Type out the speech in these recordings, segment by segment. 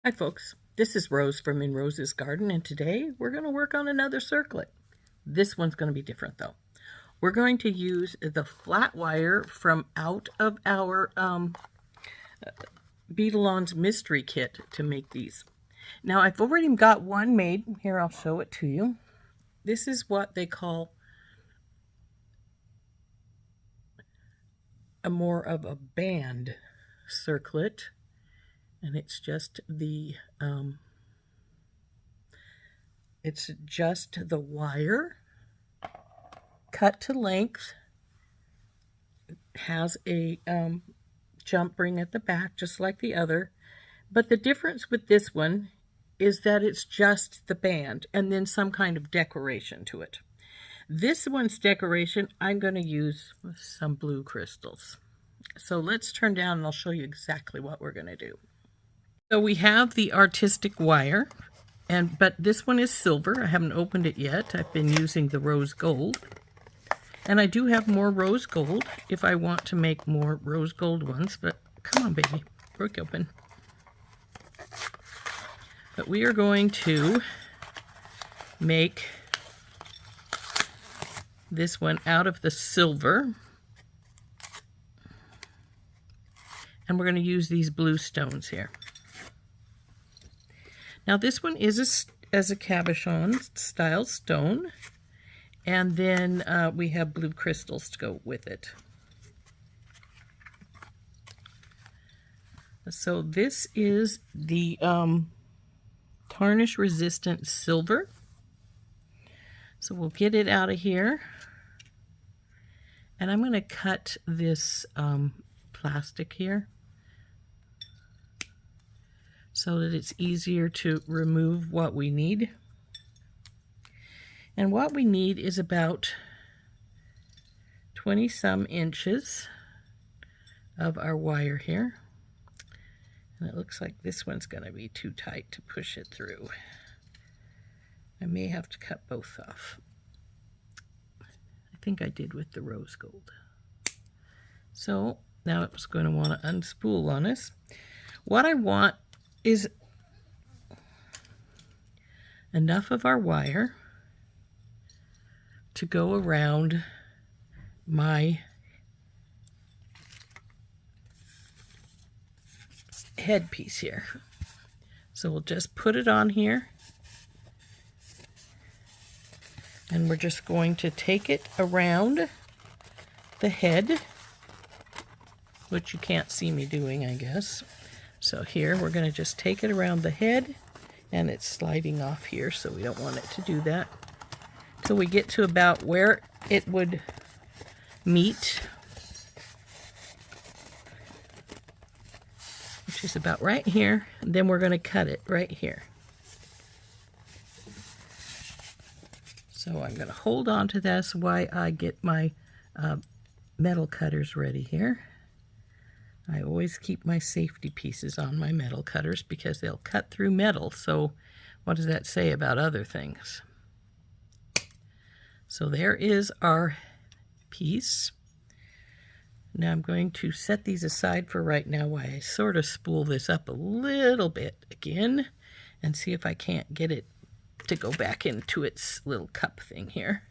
Hi folks, this is Rose from In Rose's Garden, and today we're going to work on another circlet. This one's going to be different though. We're going to use the flat wire from out of our Beadalon's mystery kit to make these. Now I've already got one made. Here, I'll show it to you. This is what they call more of a band circlet, and it's just the wire cut to length. It has a jump ring at the back just like the other, but the difference with this one is that it's just the band and then some kind of decoration to it. This one's decoration, I'm going to use some blue crystals. So let's turn down and I'll show you exactly what we're going to do. So we have the artistic wire, but this one is silver. I haven't opened it yet. I've been using the rose gold. And I do have more rose gold if I want to make more rose gold ones, but come on, baby, break open. But we are going to make this one out of the silver. And we're going to use these blue stones here. Now this one is as a cabochon style stone. And then we have blue crystals to go with it. So this is the tarnish resistant silver. So we'll get it out of here. And I'm going to cut this plastic here so that it's easier to remove what we need. And what we need is about 20 some inches of our wire here. And it looks like this one's going to be too tight to push it through. I may have to cut both off. I think I did with the rose gold. So now it's going to want to unspool on us. What I want is enough of our wire to go around my headpiece here. So we'll just put it on here, and we're just going to take it around the head, which you can't see me doing, I guess. So here we're going to just take it around the head, and it's sliding off here, so we don't want it to do that. Till we get to about where it would meet, which is about right here, and then we're going to cut it right here. So I'm going to hold on to this while I get my metal cutters ready here. I always keep my safety pieces on my metal cutters because they'll cut through metal. So what does that say about other things? So there is our piece. Now I'm going to set these aside for right now while I sort of spool this up a little bit again and see if I can't get it to go back into its little cup thing here.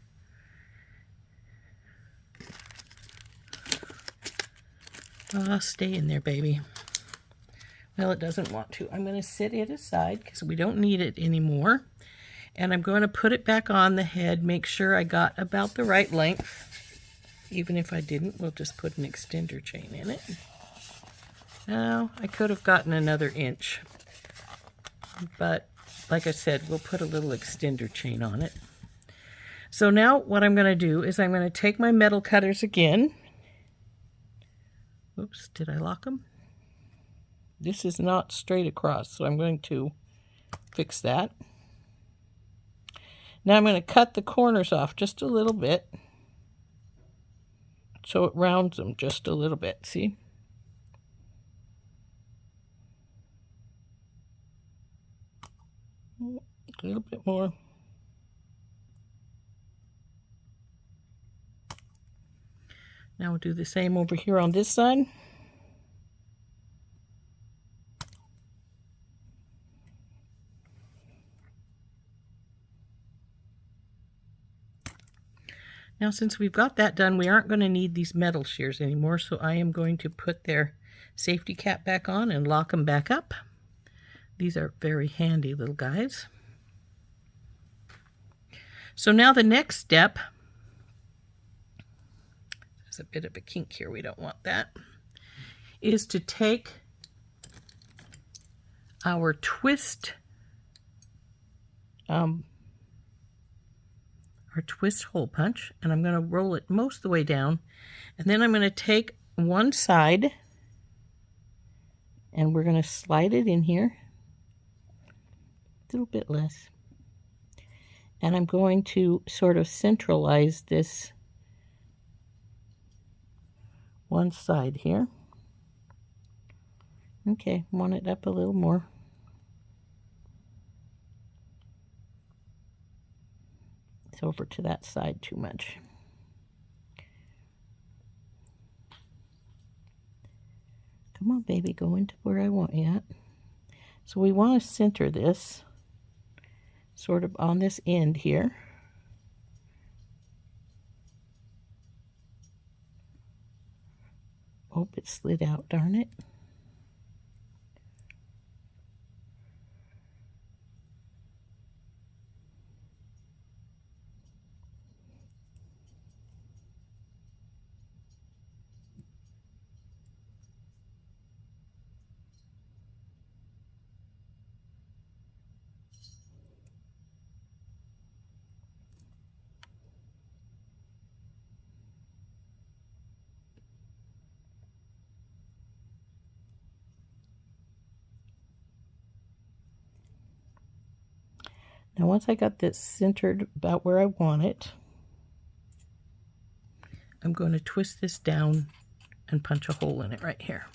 Stay in there, baby. Well, it doesn't want to. I'm going to set it aside because we don't need it anymore. And I'm going to put it back on the head, make sure I got about the right length. Even if I didn't, we'll just put an extender chain in it. Now, I could have gotten another inch. But, like I said, we'll put a little extender chain on it. So now what I'm going to do is I'm going to take my metal cutters again. Oops, did I lock them? This is not straight across, so I'm going to fix that. Now I'm going to cut the corners off just a little bit so it rounds them just a little bit, see? A little bit more. Now we'll do the same over here on this side. Now since we've got that done, we aren't going to need these metal shears anymore, so I am going to put their safety cap back on and lock them back up. These are very handy little guys. So now the next step, there's a bit of a kink here, we don't want that, is to take our twist hole punch, and I'm going to roll it most of the way down, and then I'm going to take one side and we're going to slide it in here a little bit less, and I'm going to sort of centralize this one side here. Okay, want it up a little more. It's over to that side too much. Come on, baby, go into where I want you at. So we want to center this sort of on this end here. Oh, it slid out, darn it. Now once I got this centered about where I want it, I'm going to twist this down and punch a hole in it right here.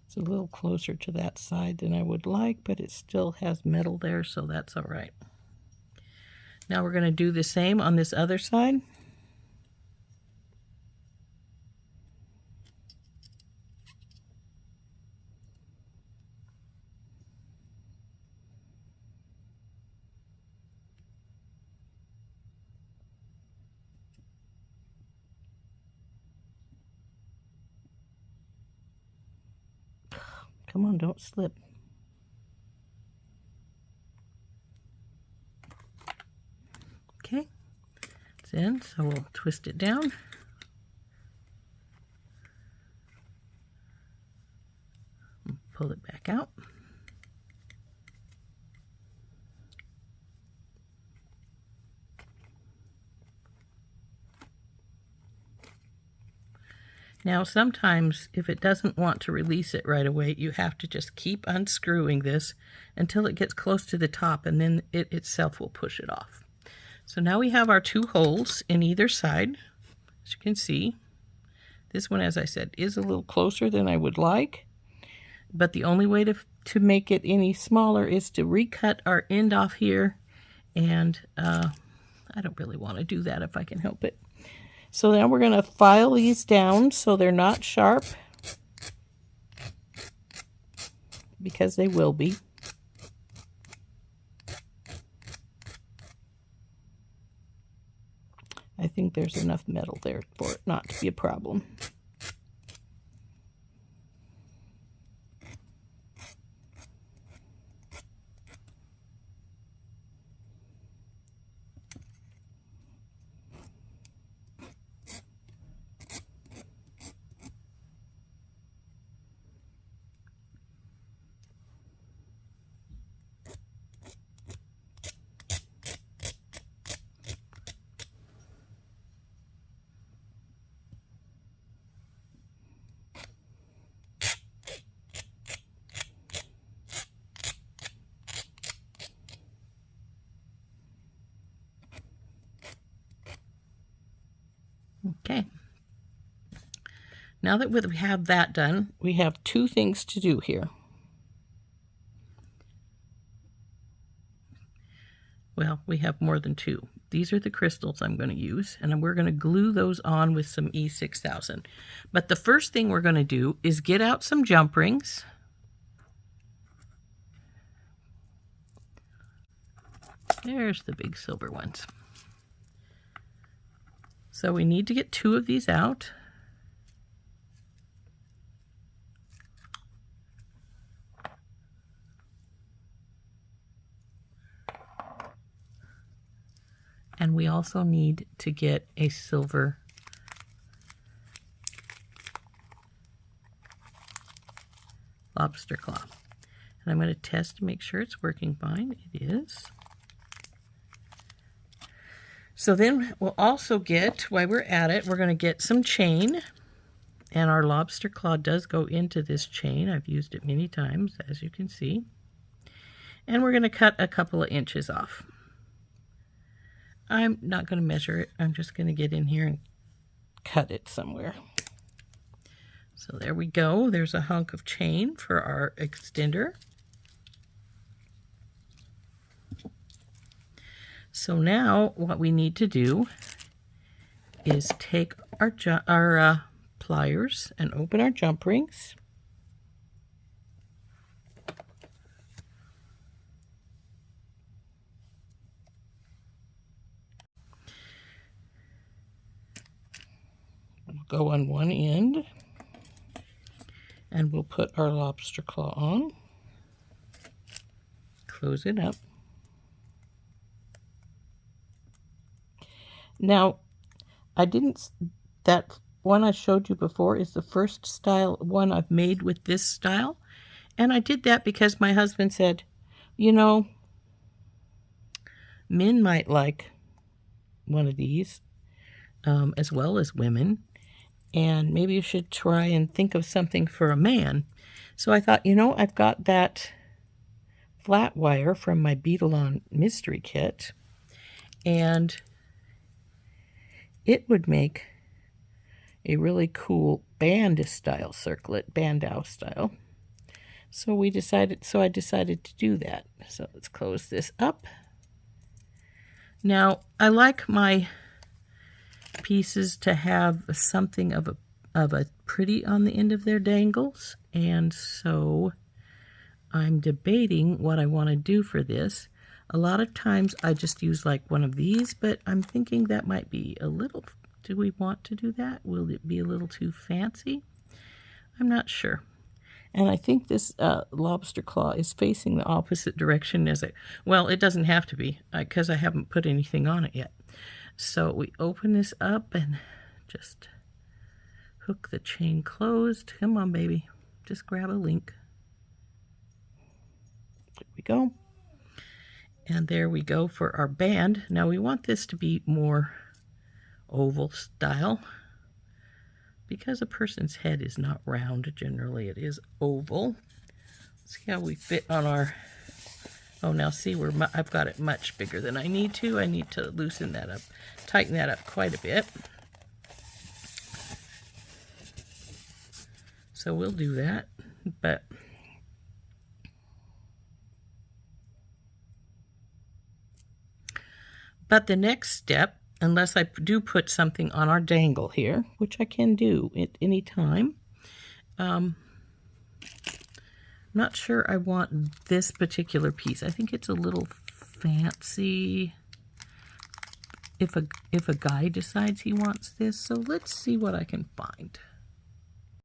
It's a little closer to that side than I would like, but it still has metal there, so that's all right. Now we're going to do the same on this other side. Come on, don't slip. Okay, it's in, so we'll twist it down. Pull it back out. Now sometimes if it doesn't want to release it right away, you have to just keep unscrewing this until it gets close to the top, and then it itself will push it off. So now we have our two holes in either side. As you can see, this one, as I said, is a little closer than I would like, but the only way to make it any smaller is to recut our end off here, and I don't really want to do that if I can help it. So now we're going to file these down so they're not sharp, because they will be. I think there's enough metal there for it not to be a problem. Okay. Now that we have that done, we have two things to do here. well, we have more than 2. These are the crystals I'm going to use, and we're going to glue those on with some E6000. But the first thing we're going to do is get out some jump rings. There's the big silver ones. So we need to get 2 of these out. And we also need to get a silver lobster claw. And I'm going to test to make sure it's working fine. It is. So then we'll also get, while we're at it, we're going to get some chain. And our lobster claw does go into this chain. I've used it many times, as you can see. And we're going to cut a couple of inches off. I'm not going to measure it. I'm just going to get in here and cut it somewhere. So there we go. There's a hunk of chain for our extender. So now what we need to do is take our pliers and open our jump rings. We'll go on one end and we'll put our lobster claw on. Close it up. Now, that one I showed you before is the first style one I've made with this style. And I did that because my husband said, you know, men might like one of these as well as women. And maybe you should try and think of something for a man. So I thought, you know, I've got that flat wire from my Beadalon mystery kit. And it would make a really cool band style circlet, bandeau style. So I decided to do that. So let's close this up. Now, I like my pieces to have something of a pretty on the end of their dangles, and so I'm debating what I want to do for this. A lot of times I just use like one of these, but I'm thinking that might be a little, do we want to do that? Will it be a little too fancy? I'm not sure. And I think this lobster claw is facing the opposite direction as well, it doesn't have to be because I haven't put anything on it yet. So we open this up and just hook the chain closed. Come on, baby. Just grab a link. There we go. And there we go for our band. Now we want this to be more oval style. Because a person's head is not round, generally it is oval. Let's see how we fit on our... Oh, now see, I've got it much bigger than I need to. I need to loosen that up, tighten that up quite a bit. So we'll do that, but the next step, unless I do put something on our dangle here, which I can do at any time, I'm not sure I want this particular piece. I think it's a little fancy if a guy decides he wants this. So let's see what I can find.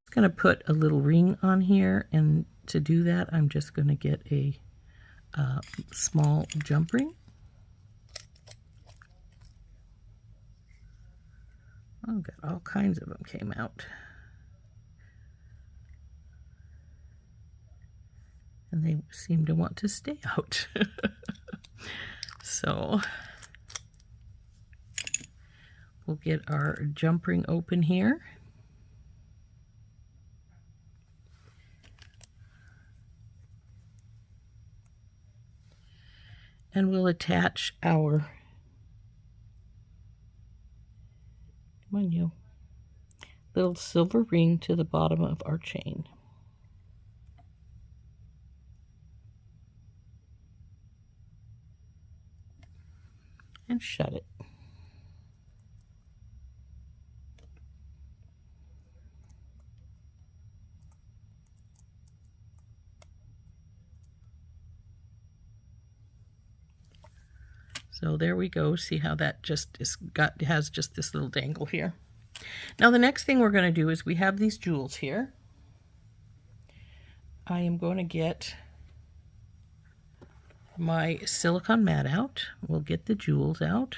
I'm going to put a little ring on here, and to do that I'm just going to get a small jump ring. Oh, got all kinds of them came out. And they seem to want to stay out. So we'll get our jump ring open here. And we'll attach our, come on you, little silver ring to the bottom of our chain. and shut it. So there we go. See how that just has just this little dangle here. Now the next thing we're going to do is we have these jewels here. I am going to get my silicone mat out. We'll get the jewels out.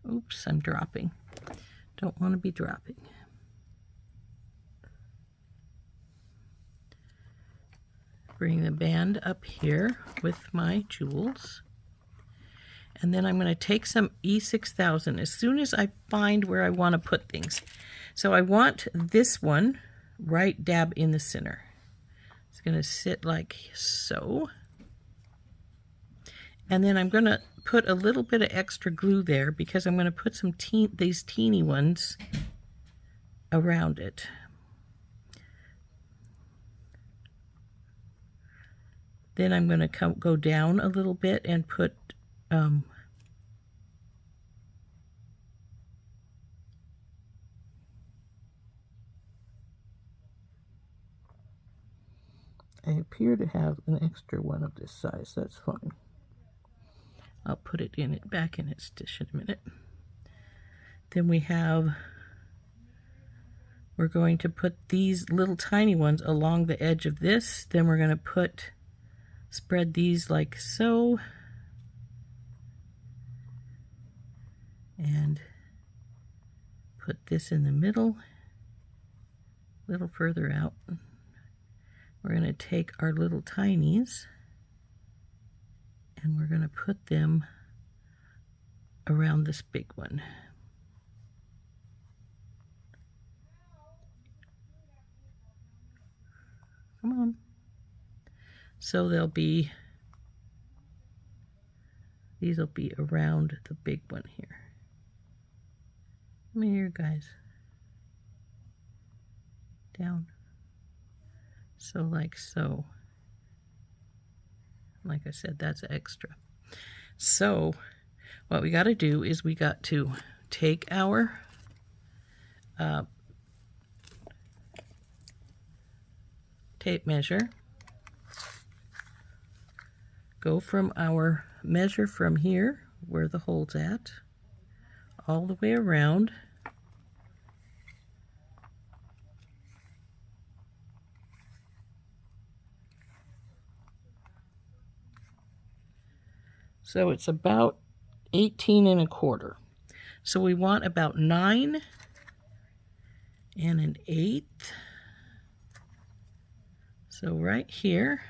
Oops, I'm dropping. Don't want to be dropping. Bring the band up here with my jewels. And then I'm going to take some E6000 as soon as I find where I want to put things. So I want this one right dab in the center. It's going to sit like so. And then I'm going to put a little bit of extra glue there because I'm going to put some these teeny ones around it. Then I'm going to go down a little bit and put I appear to have an extra one of this size. That's fine. I'll put it back in its dish in a minute. Then we're going to put these little tiny ones along the edge of this. Then we're going to spread these like so. And put this in the middle, a little further out. We're going to take our little tinies and we're going to put them around this big one. Come on. So these will be around the big one here. Come here, guys. Down. So like so. Like I said, that's extra. So what we got to do is we got to take our tape measure, go from our measure from here, where the hole's at, all the way around. So it's about 18 1/4. So we want about 9 1/8. So right here,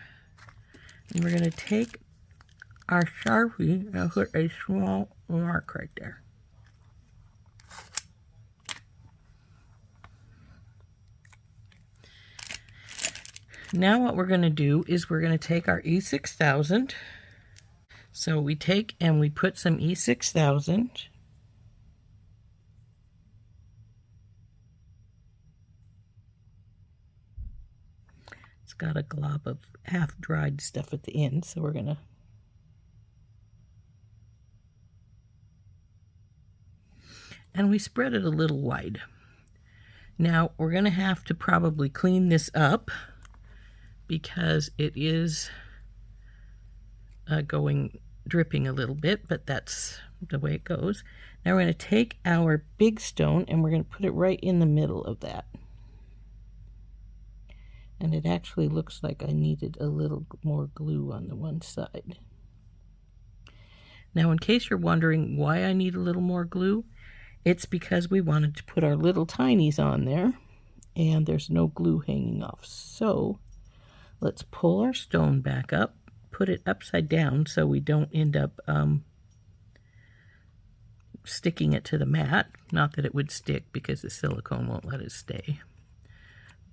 and we're going to take our Sharpie and put a small mark right there. Now what we're going to do is we're going to take our E6000. So we take and we put some E6000. It's got a glob of half-dried stuff at the end, so we're going to and we spread it a little wide. Now we're going to have to probably clean this up because it is dripping a little bit, but that's the way it goes. Now we're going to take our big stone and we're going to put it right in the middle of that. And it actually looks like I needed a little more glue on the one side. Now in case you're wondering why I need a little more glue, it's because we wanted to put our little tinies on there and there's no glue hanging off. So let's pull our stone back up, put it upside down so we don't end up sticking it to the mat. Not that it would stick because the silicone won't let it stay.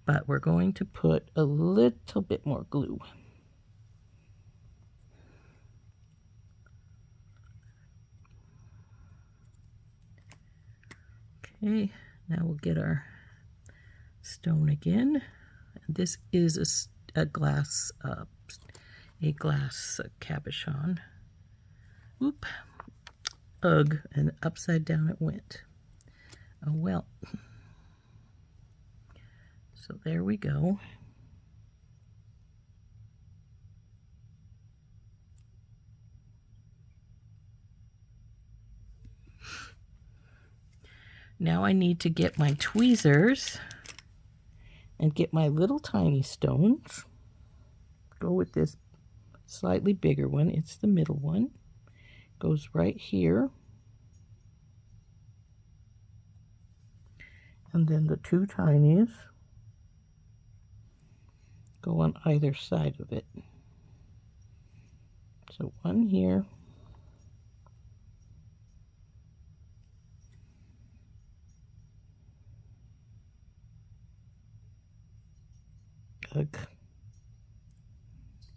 But we're going to put a little bit more glue. Okay, now we'll get our stone again. This is a glass a glass cabochon. Oop. Ugh, and upside down it went. Oh well. So there we go. Now I need to get my tweezers and get my little tiny stones. Go with this slightly bigger one. It's the middle one. Goes right here. And then the two tinies go on either side of it. So one here. Ugh.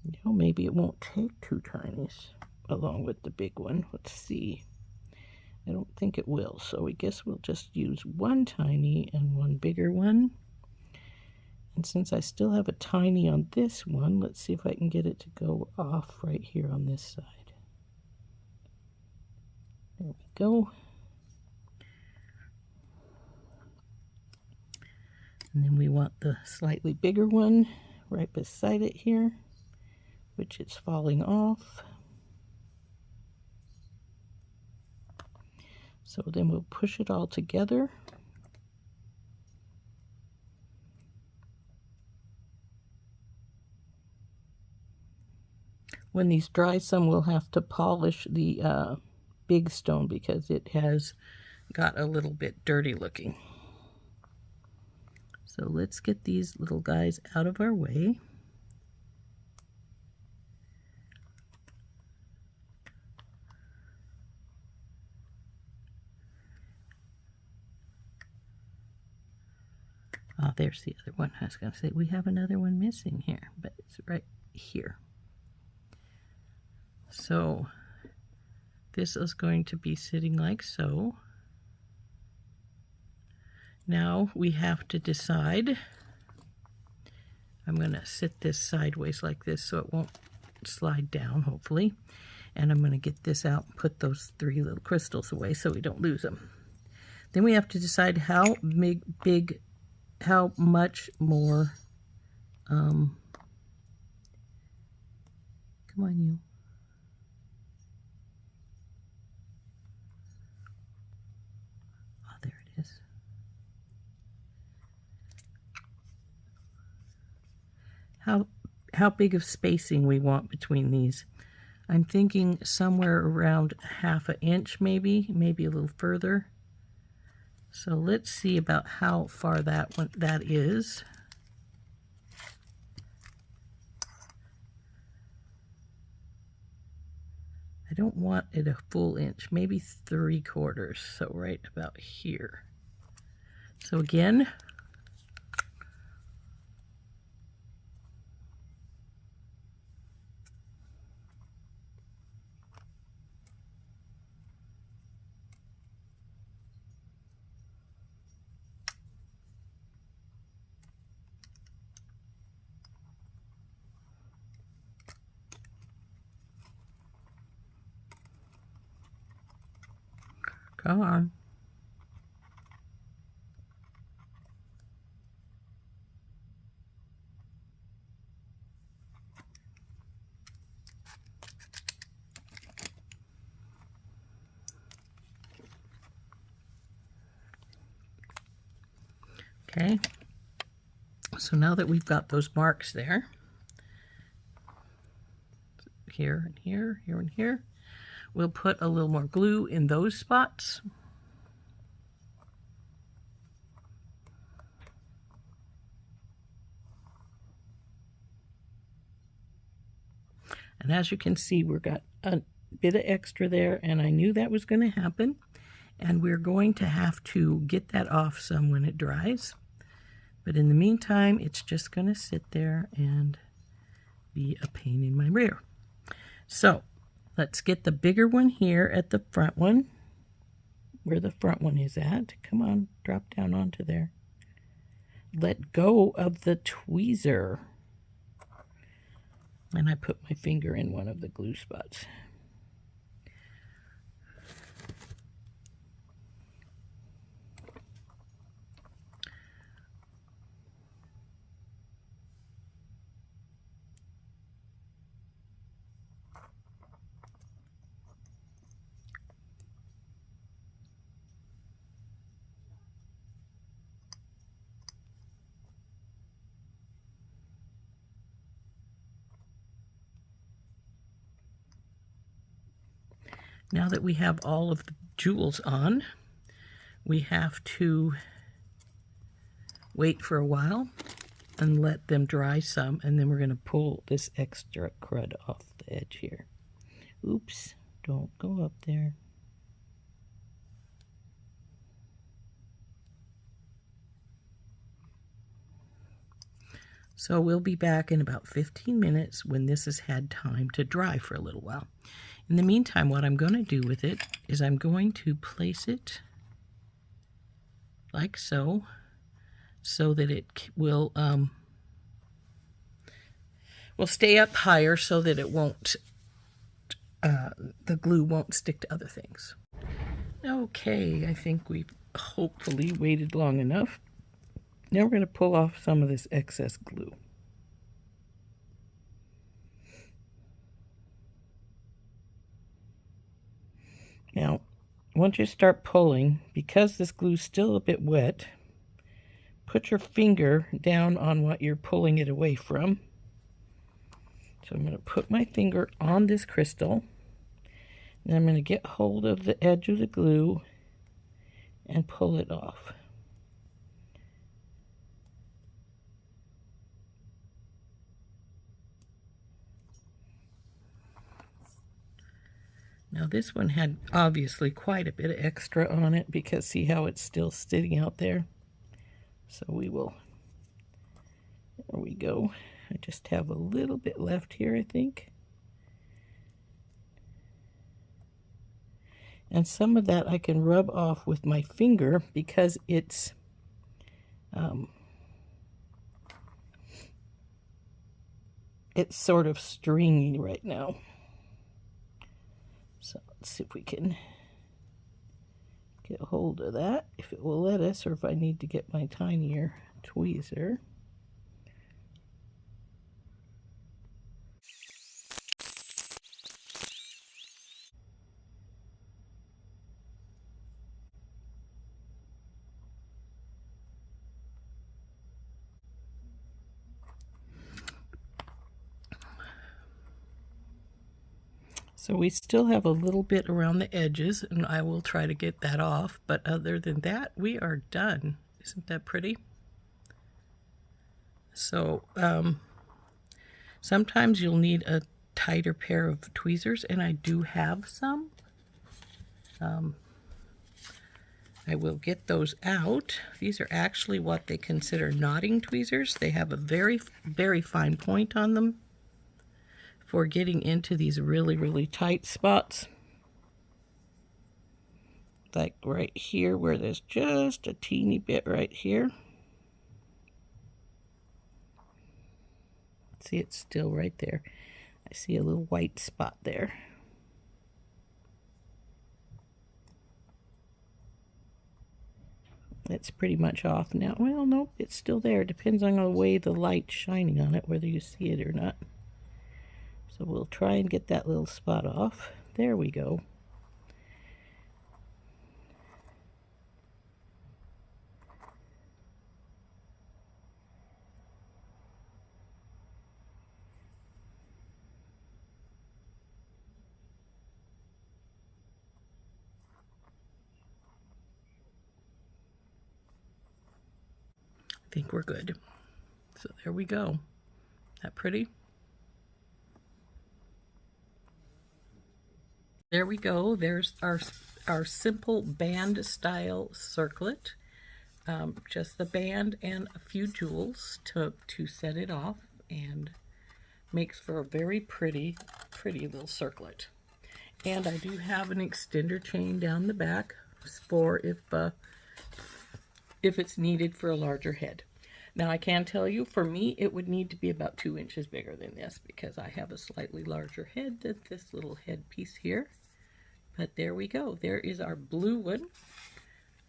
You know, maybe it won't take two tinies along with the big one. Let's see. I don't think it will, so I guess we'll just use one tiny and one bigger one. And since I still have a tiny on this one, let's see if I can get it to go off right here on this side. There we go. And then we want the slightly bigger one right beside it here, which is falling off. So then we'll push it all together. When these dry some, we'll have to polish the big stone because it has got a little bit dirty looking. So let's get these little guys out of our way. Oh, there's the other one. I was going to say we have another one missing here, but it's right here. So this is going to be sitting like so. Now we have to decide. I'm going to sit this sideways like this so it won't slide down, hopefully. And I'm going to get this out and put those three little crystals away so we don't lose them. Then we have to decide how how much more, come on you. Oh, there it is. How big of spacing we want between these. I'm thinking somewhere around 1/2 inch maybe a little further. So let's see about how far that is. I don't want it a full inch, maybe 3/4, so right about here. So again, come on. Okay, so now that we've got those marks there, here and here, here and here, we'll put a little more glue in those spots. And as you can see, we've got a bit of extra there, and I knew that was going to happen. And we're going to have to get that off some when it dries. But in the meantime, it's just going to sit there and be a pain in my rear. So let's get the bigger one here at the front one, where the front one is at. Come on, drop down onto there. Let go of the tweezer. And I put my finger in one of the glue spots. Now that we have all of the jewels on, we have to wait for a while and let them dry some, and then we're going to pull this extra crud off the edge here. Oops, don't go up there. So we'll be back in about 15 minutes when this has had time to dry for a little while. In the meantime, what I'm going to do with it is I'm going to place it like so, so that it will stay up higher so that it won't, the glue won't stick to other things. Okay, I think we've hopefully waited long enough. Now we're going to pull off some of this excess glue. Now, once you start pulling, because this glue's still a bit wet, put your finger down on what you're pulling it away from. So I'm going to put my finger on this crystal, and I'm going to get hold of the edge of the glue and pull it off. Now this one had obviously quite a bit of extra on it because see how it's still sitting out there? So we will, there we go. I just have a little bit left here, I think. And some of that I can rub off with my finger because it's sort of stringy right now. So let's see if we can get a hold of that, if it will let us, or if I need to get my tinier tweezer. So we still have a little bit around the edges, and I will try to get that off, but other than that, we are done. Isn't that pretty? So sometimes you'll need a tighter pair of tweezers, and I do have some. I will get those out. These are actually what they consider knotting tweezers. They have a very, very fine point on them for getting into these really, really tight spots. Like right here where there's just a teeny bit right here. See, it's still right there. I see a little white spot there. It's pretty much off now. Well, nope, it's still there. Depends on the way the light's shining on it, whether you see it or not. So we'll try and get that little spot off. There we go. I think we're good. So there we go. That pretty? There we go. There's our simple band style circlet. Just the band and a few jewels to set it off, and makes for a very pretty little circlet. And I do have an extender chain down the back for if it's needed for a larger head. Now I can tell you, for me, it would need to be about 2 inches bigger than this because I have a slightly larger head than this little head piece here. But there we go. There is our blue one.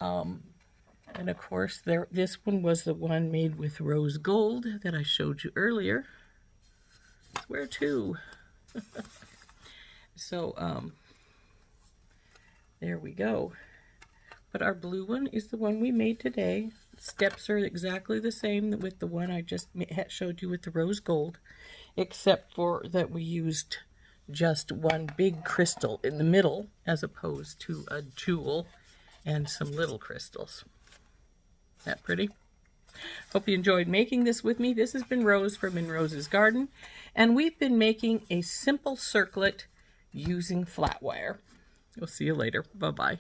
And of course, this one was the one made with rose gold that I showed you earlier. Where to? So, there we go. But our blue one is the one we made today. Steps are exactly the same with the one I just showed you with the rose gold, except for that we used just one big crystal in the middle as opposed to a jewel and some little crystals. Isn't that pretty? Hope you enjoyed making this with me. This has been Rose from In Rose's Garden, and we've been making a simple circlet using flat wire. We'll see you later. Bye-bye.